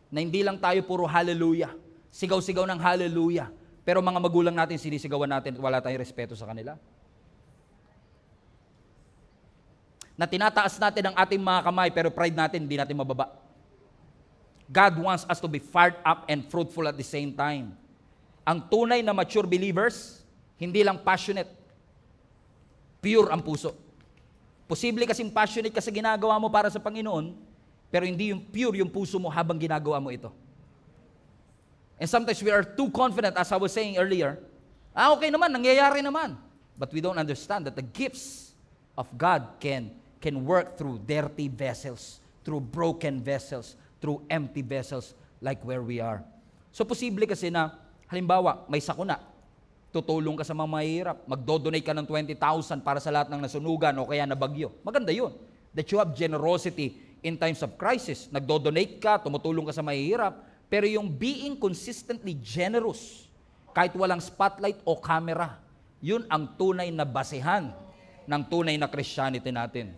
Na hindi lang tayo puro hallelujah, sigaw-sigaw ng hallelujah, pero mga magulang natin, sinisigawan natin at wala tayong respeto sa kanila. Na tinataas natin ang ating mga kamay, pero pride natin, hindi natin mababa. God wants us to be fired up and fruitful at the same time. Ang tunay na mature believers, hindi lang passionate, pure ang puso. Posible kasing passionate ka sa ginagawa mo para sa Panginoon, pero hindi yung pure yung puso mo habang ginagawa mo ito. And sometimes we are too confident, as I was saying earlier, okay naman, nangyayari naman. But we don't understand that the gifts of God can work through dirty vessels, through broken vessels, through empty vessels like where we are. So posible kasi na, halimbawa, may sakuna, tutulong ka sa mga mahihirap, magdodonate ka ng 20,000 para sa lahat ng nasunugan o kaya nabagyo. Maganda yun. That you have generosity in times of crisis. Nagdodonate ka, tumutulong ka sa mahihirap, pero yung being consistently generous, kahit walang spotlight o camera, yun ang tunay na basehan ng tunay na Christianity natin.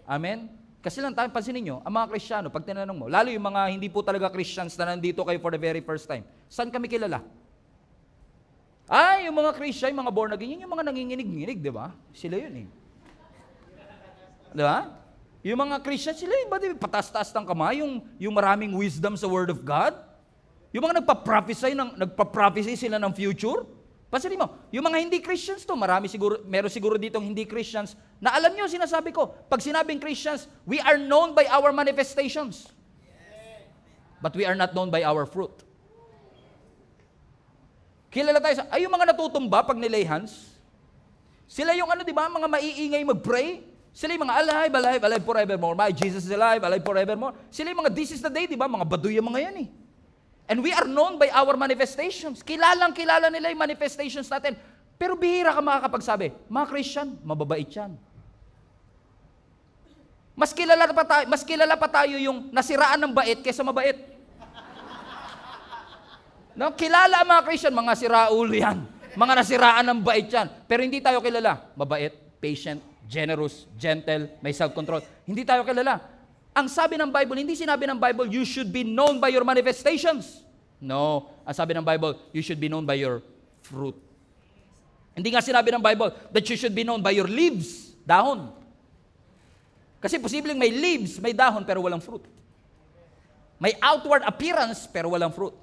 Amen? Kasi lang tayo, pansinin nyo, ang mga Kristiyano, pag tinanong mo, lalo yung mga hindi po talaga Christians na nandito kayo for the very first time, saan kami kilala? Yung mga Christian, yung mga born again, yun yung mga nanginginig-nginig, di ba? Sila yun eh. Di ba? Yung mga Christian, sila yun ba? Patas-taas ng kamay, yung maraming wisdom sa Word of God. Yung mga nagpa-prophesy sila ng future. Pansinin mo, yung mga hindi Christians to, meron siguro ditong hindi Christians, na alam nyo, sinasabi ko, pag sinabing Christians, we are known by our manifestations. But we are not known by our fruit. Kilala tayo yung mga natutumba pag nilay hands. Sila yung di ba, mga maiingay mag-pray. Sila yung mga alive, alive, alive forevermore. My Jesus is alive, alive forevermore. Sila yung mga this is the day, di ba? Mga baduy yung mga yan eh. And we are known by our manifestations. Kilalang-kilala nila yung manifestations natin. Pero bihira ka makakapagsabi, mga Christian, mababait yan. Mas kilala pa tayo yung nasiraan ng bait kaysa mabait. No, kilala ang mga Christian, mga siraulo yan. Mga nasiraan ng bait yan. Pero hindi tayo kilala. Mabait, patient, generous, gentle, may self-control. Hindi tayo kilala. Ang sabi ng Bible, hindi sinabi ng Bible, you should be known by your manifestations. No. Ang sabi ng Bible, you should be known by your fruit. Hindi nga sinabi ng Bible that you should be known by your leaves, dahon. Kasi posibleng may leaves, may dahon, pero walang fruit. May outward appearance, pero walang fruit.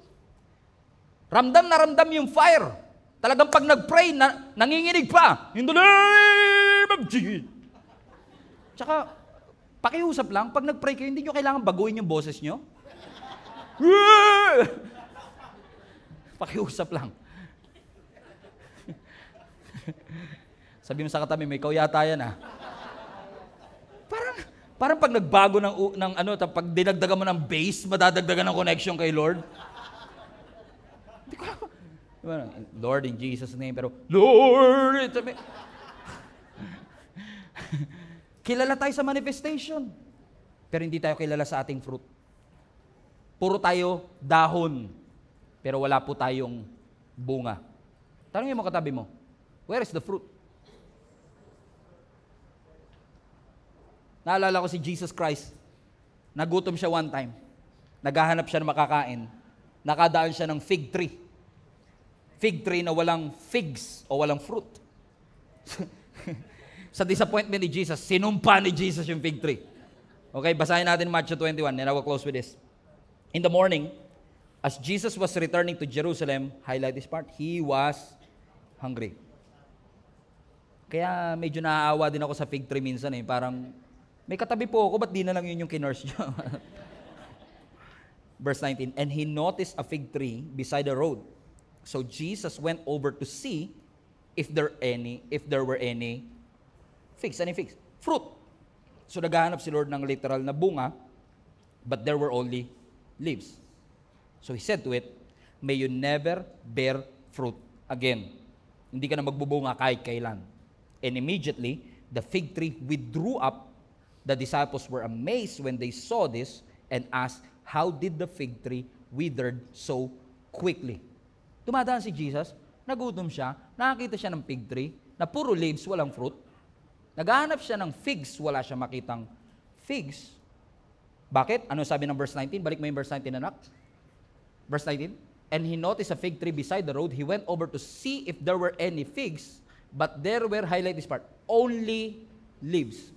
Ramdam na ramdam yung fire. Talagang pag nag-pray, nanginginig pa. In the name of Jesus. Tsaka, pakiusap lang, pag nag-pray kayo, hindi nyo kailangan baguhin yung boses nyo. Pakiusap lang. Sabi mo sa katabi, may ikaw yata yan ah. Parang pag nagbago ng pag dinagdagan mo ng bass, madadagdagan ng connection kay Lord. Diba? Lord, in Jesus' name. Pero, Lord! Sabi, kilala tayo sa manifestation. Pero hindi tayo kilala sa ating fruit. Puro tayo dahon. Pero wala po tayong bunga. Tanungin mo katabi mo, where is the fruit? Naalala ko si Jesus Christ. Nagutom siya one time. Naghahanap siya ng makakain. Nakadaan siya ng fig tree. Fig tree na walang figs o walang fruit. Sa disappointment ni Jesus, sinumpa ni Jesus yung fig tree. Okay, basahin natin Matthew 21 and I will close with this. In the morning, as Jesus was returning to Jerusalem, highlight this part, he was hungry. Kaya medyo naaawa din ako sa fig tree minsan eh. Parang, may katabi po ako, ba't di na lang yun yung kinurse niyo? Verse 19, and he noticed a fig tree beside the road. So Jesus went over to see if there were any figs. Any figs? Fruit. So naghahanap si Lord ng literal na bunga, but there were only leaves. So he said to it, may you never bear fruit again. Hindi ka na magbubunga kahit kailan. And immediately, the fig tree withdrew up. The disciples were amazed when they saw this and asked, how did the fig tree withered so quickly? Dumadaan si Jesus, nagutom siya, nakakita siya ng fig tree na puro leaves, walang fruit. Naghahanap siya ng figs, wala siya makitang figs. Bakit? Ano sabi ng verse 19? Balik mo yung verse 19, anak. Verse 19, and he noticed a fig tree beside the road. He went over to see if there were any figs, but there were, highlight this part, only leaves.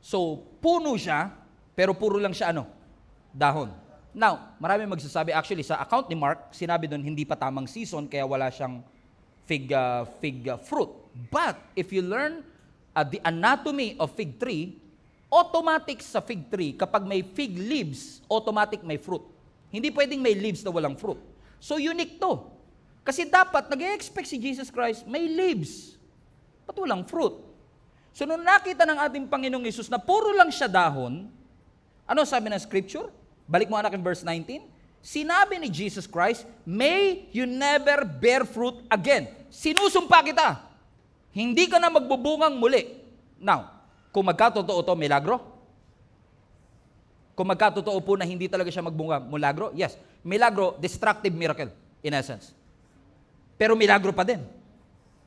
So, puno siya, pero puro lang siya dahon. Now, marami magsasabi, actually, sa account ni Mark, sinabi doon, hindi pa tamang season, kaya wala siyang fig fruit. But, if you learn the anatomy of fig tree, automatic sa fig tree, kapag may fig leaves, automatic may fruit. Hindi pwedeng may leaves na walang fruit. So, unique to. Kasi dapat, nag-expect si Jesus Christ, may leaves. Ba't walang fruit? So, nung nakita ng ating Panginoong Yesus na puro lang siya dahon, ano sabi ng scripture? Balik mo anak in verse 19. Sinabi ni Jesus Christ, may you never bear fruit again. Sinusumpa kita. Hindi ka na magbubungang muli. Now, kung magkatotoo to, milagro? Kung magkatotoo po na hindi talaga siya magbunga, milagro? Yes. Milagro, destructive miracle, in essence. Pero milagro pa din.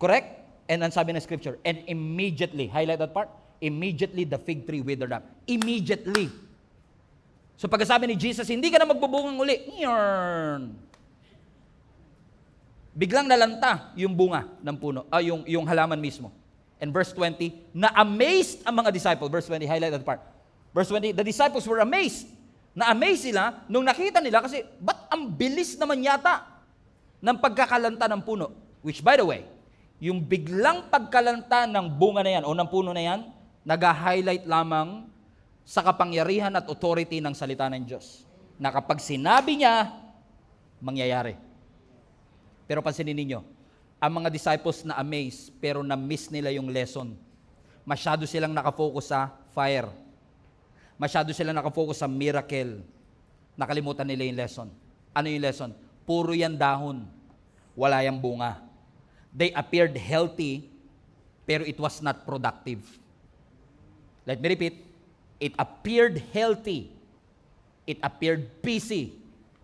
Correct? And ang sabi ng scripture, and immediately, highlight that part, immediately the fig tree withered up. Immediately. So pagkasabi ni Jesus, hindi ka na magbubungang uli. Biglang nalanta yung bunga ng puno, yung halaman mismo. And verse 20, na-amazed ang mga disciples. Verse 20, highlight that part. Verse 20, the disciples were amazed. Na-amazed sila nung nakita nila kasi, ba't ang bilis naman yata ng pagkakalanta ng puno? Which by the way, yung biglang pagkalanta ng bunga na yan o ng puno na yan, nag-highlight lamang sa kapangyarihan at authority ng salita ng Diyos. Na kapag sinabi niya, mangyayari. Pero pansinin ninyo, ang mga disciples na amazed, pero na-miss nila yung lesson. Masyado silang nakafocus sa fire. Masyado silang nakafocus sa miracle. Nakalimutan nila yung lesson. Ano yung lesson? Puro yan dahon. Wala yung bunga. They appeared healthy, pero it was not productive. Let me repeat. It appeared healthy. It appeared busy,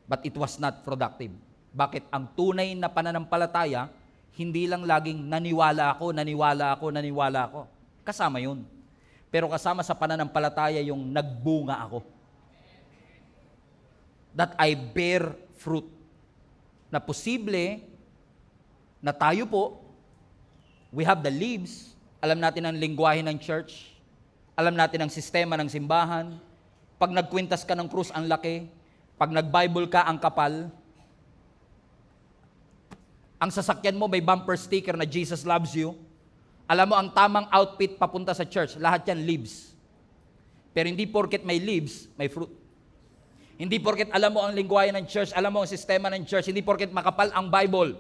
but it was not productive. Bakit? Ang tunay na pananampalataya, hindi lang laging naniwala ako. Kasama yun. Pero kasama sa pananampalataya yung nagbunga ako. That I bear fruit. Na posible na tayo po, we have the leaves, alam natin ang lingwahe ng church, alam natin ang sistema ng simbahan. Pag nagkwintas ka ng krus, ang laki. Pag nag-Bible ka, ang kapal. Ang sasakyan mo, may bumper sticker na Jesus loves you. Alam mo, ang tamang outfit papunta sa church, lahat yan leaves. Pero hindi porket may leaves, may fruit. Hindi porket alam mo ang lingwahe ng church, alam mo ang sistema ng church, hindi porket makapal ang Bible,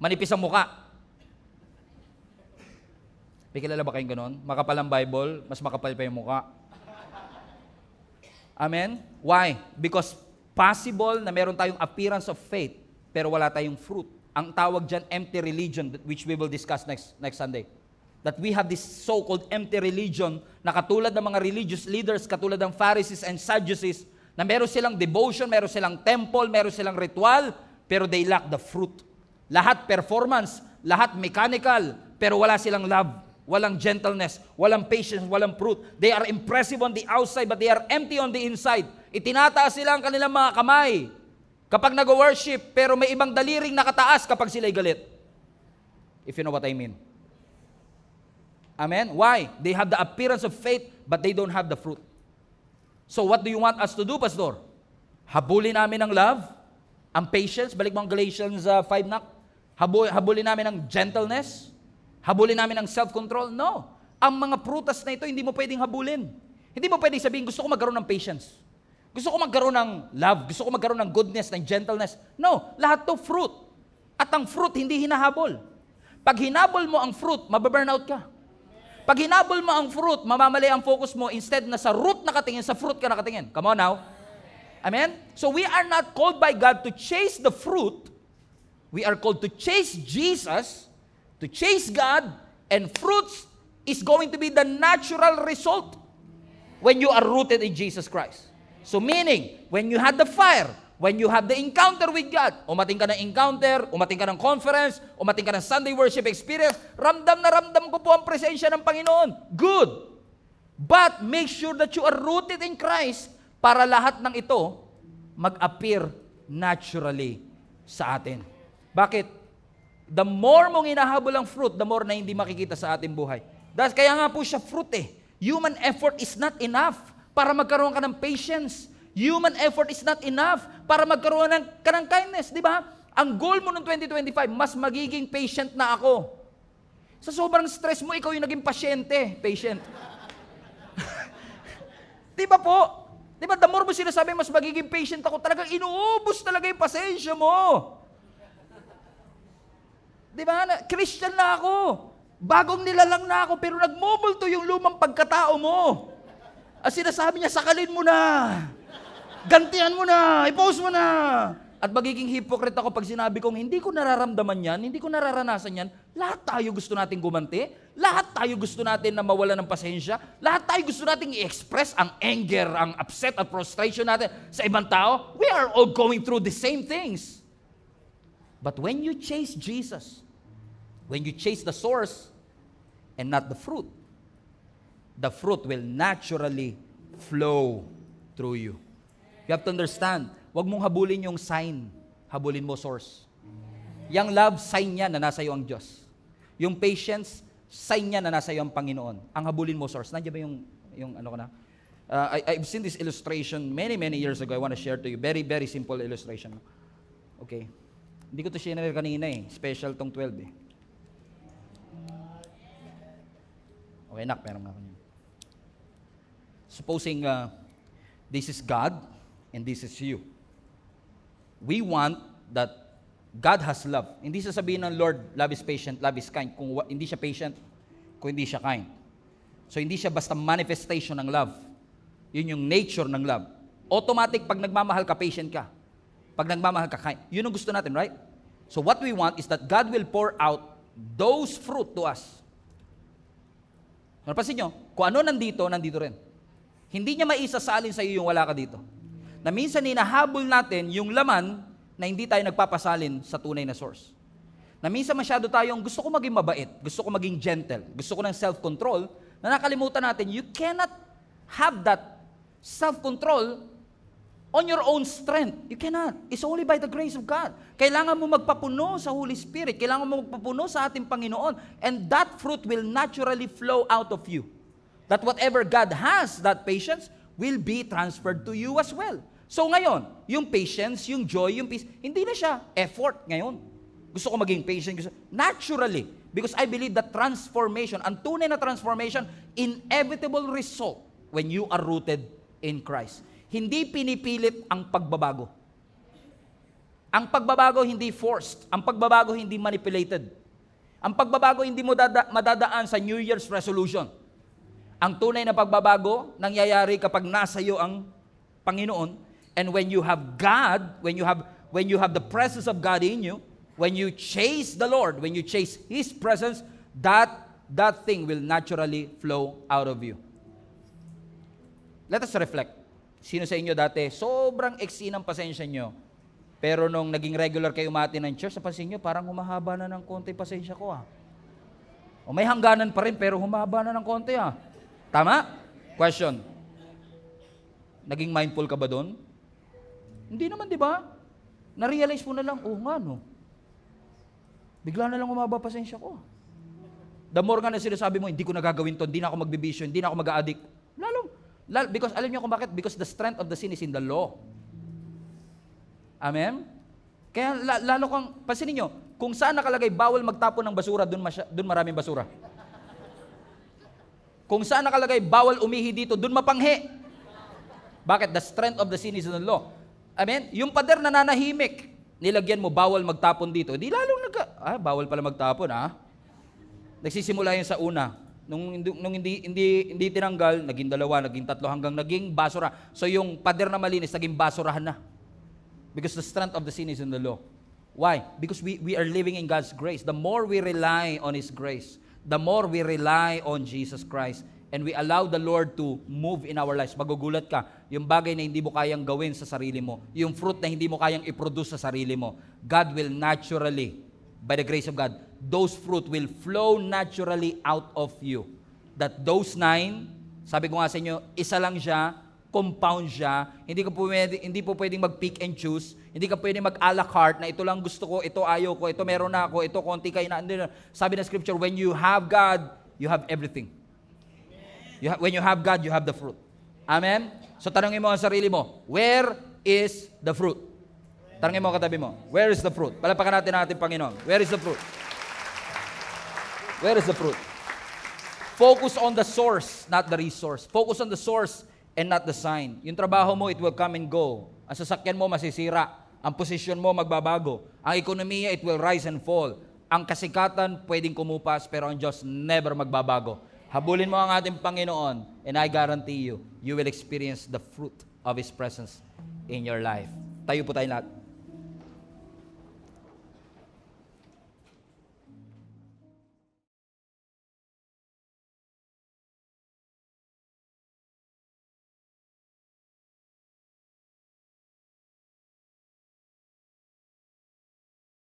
manipis ang muka. May kilala ba kayong ganon? Makapal ang Bible, mas makapal pa yung mukha. Amen? Why? Because possible na meron tayong appearance of faith, pero wala tayong fruit. Ang tawag dyan, empty religion, which we will discuss next Sunday. That we have this so-called empty religion na katulad ng mga religious leaders, katulad ng Pharisees and Sadducees, na meron silang devotion, meron silang temple, meron silang ritual, pero they lack the fruit. Lahat performance, lahat mechanical, pero wala silang love, walang gentleness, walang patience, walang fruit. They are impressive on the outside, but they are empty on the inside. Itinataas sila ang kanilang mga kamay kapag nag-worship, pero may ibang daliring nakataas kapag sila'y galit. If you know what I mean. Amen? Why? They have the appearance of faith, but they don't have the fruit. So what do you want us to do, Pastor? Habulin namin ang love, ang patience, balik mo ang Galatians 5 nak. Habulin namin ang gentleness, habulin namin ang self-control. No. Ang mga prutas na ito, hindi mo pwedeng habulin. Hindi mo pwedeng sabihin, gusto ko magkaroon ng patience. Gusto ko magkaroon ng love. Gusto ko magkaroon ng goodness, ng gentleness. No. Lahat to fruit. At ang fruit, hindi hinahabol. Pag hinabol mo ang fruit, mababurnout ka. Pag hinabol mo ang fruit, mamamali ang focus mo, instead na sa root nakatingin, sa fruit ka nakatingin. Come on now. Amen? So we are not called by God to chase the fruit. We are called to chase Jesus, to chase God, and fruits is going to be the natural result when you are rooted in Jesus Christ. So meaning, when you had the fire, when you have the encounter with God, umating ka ng encounter, umating ka ng conference, umating ka ng Sunday worship experience, ramdam na ramdam ko po ang presensya ng Panginoon. Good. But make sure that you are rooted in Christ para lahat ng ito mag-appear naturally sa atin. Bakit? The more mong hinahabol ang fruit, the more na hindi makikita sa ating buhay. Kaya nga po siya fruit eh. Human effort is not enough para magkaroon ka ng patience. Human effort is not enough para magkaroon ka ng kindness, di ba? Ang goal mo noong 2025, mas magiging patient na ako. Sa sobrang stress mo, ikaw yung naging pasyente, patient. Di ba po? Di ba, the more mo sinasabi, mas magiging patient ako, talagang inuubos talaga yung pasensya mo. Di ba? Christian na ako. Bagong nilalang na ako, pero nagmumulto yung lumang pagkatao mo. At sinasabi niya, sakalin mo na. Gantihan mo na, i-post mo na. At magiging hypocrite ako pag sinabi kong hindi ko nararamdaman yan, hindi ko nararanasan yan. Lahat tayo gusto nating gumanti. Lahat tayo gusto natin na mawala ng pasensya. Lahat tayo gusto nating i-express ang anger, ang upset at frustration natin sa ibang tao. We are all going through the same things. But when you chase Jesus, when you chase the source and not the fruit will naturally flow through you. You have to understand, wag mong habulin yung sign, habulin mo source. Yung love, sign niya na nasa iyo ang Diyos. Yung patience, sign niya na nasa iyo ang Panginoon. Ang habulin mo source. Nandiyan ba yung ano ko na? I've seen this illustration many years ago. I want to share to you. Very simple illustration. Okay. Hindi ko to share kanina eh. Special tong 12 eh. Okay, nak, meron nga ako niyan. Supposing this is God, and this is you. We want that God has love. Hindi sasabihin ng Lord, love is patient, love is kind. Kung hindi siya patient, kung hindi siya kind. So hindi siya basta manifestation ng love. Yun yung nature ng love. Automatic, pag nagmamahal ka, patient ka. Pag nagmamahal ka, kind. Yun ang gusto natin, right? So what we want is that God will pour out those fruit to us. Napansin nyo, kung ano nandito rin. Hindi niya maisasalin sa iyo yung wala ka dito. Na minsan hinahabol natin yung laman na hindi tayo nagpapasalin sa tunay na source. Na minsan masyado tayong gusto ko maging mabait, gusto ko maging gentle, gusto ko ng self-control, na nakalimutan natin, you cannot have that self-control on your own strength. You cannot. It's only by the grace of God. Kailangan mo magpapuno sa Holy Spirit, kailangan mo magpapuno sa ating Panginoon, and that fruit will naturally flow out of you. That whatever God has, that patience, will be transferred to you as well. So ngayon, yung patience, yung joy, yung peace, hindi na siya effort ngayon. Gusto ko maging patient, naturally. Because I believe that transformation, ang tunay na transformation, inevitable result when you are rooted in Christ. Hindi pinipilit ang pagbabago. Ang pagbabago hindi forced. Ang pagbabago hindi manipulated. Ang pagbabago hindi mo madadaan sa New Year's resolution. Ang tunay na pagbabago, nangyayari kapag nasa iyo ang Panginoon. And when you have God, when when you have the presence of God in you, when you chase the Lord, when you chase His presence, that thing will naturally flow out of you. Let us reflect. Sino sa inyo dati, sobrang eksi ng pasensya nyo, pero nung naging regular kayo umati ng church, napansin nyo, parang humahaba na ng konti pasensya ko O may hangganan pa rin, pero humahaba na ng konti Tama? Question. Naging mindful ka ba doon? Hindi naman, di ba? Na-realize mo na lang, nga no. Bigla na lang umaba pasensya ko. The more nga na sinasabi mo, hindi ko nagagawin to, hindi na ako magbibisyo, hindi na ako mag-a-addict. Because alam niyo kung bakit? Because the strength of the sin is in the law. Amen? Kaya lalo kang, pansinin niyo, kung saan nakalagay bawal magtapon ng basura, doon maraming basura. Kung saan nakalagay bawal umihi dito, doon mapanghi. Bakit? The strength of the sin is in the law. Amen? Yung pader na nanahimik, nilagyan mo bawal magtapon dito, di lalong bawal pala magtapon Nagsisimula yun sa una. Nung hindi tinanggal, naging 2, naging 3, hanggang naging basura. So yung pader na malinis, naging basurahan na. Because the strength of the sin is in the law. Why? Because we are living in God's grace. The more we rely on His grace, the more we rely on Jesus Christ, and we allow the Lord to move in our lives. Magugulat ka, yung bagay na hindi mo kayang gawin sa sarili mo, yung fruit na hindi mo kayang i-produce sa sarili mo, God will naturally, by the grace of God, those fruit will flow naturally out of you. That those 9, sabi ko nga sa inyo, isa lang siya, compound siya, hindi po pwedeng mag-pick and choose, hindi ka pwedeng mag-a la carte na ito lang gusto ko, ito ayaw ko, ito meron na ako, ito konti kayo na. Sabi ng scripture, when you have God, you have everything. When you have God, you have the fruit. Amen? So tanongin mo ang sarili mo, where is the fruit? Tanongin mo katabi mo, where is the fruit? Palapakan natin Panginoon. Where is the fruit? Where is the fruit? Focus on the source, not the resource. Focus on the source and not the sign. Yung trabaho mo, it will come and go. Ang sasakyan mo, masisira. Ang posisyon mo, magbabago. Ang ekonomiya, it will rise and fall. Ang kasikatan, pwedeng kumupas, pero ang Diyos never magbabago. Habulin mo ang ating Panginoon, and I guarantee you, you will experience the fruit of His presence in your life. Tayo po tayo lahat.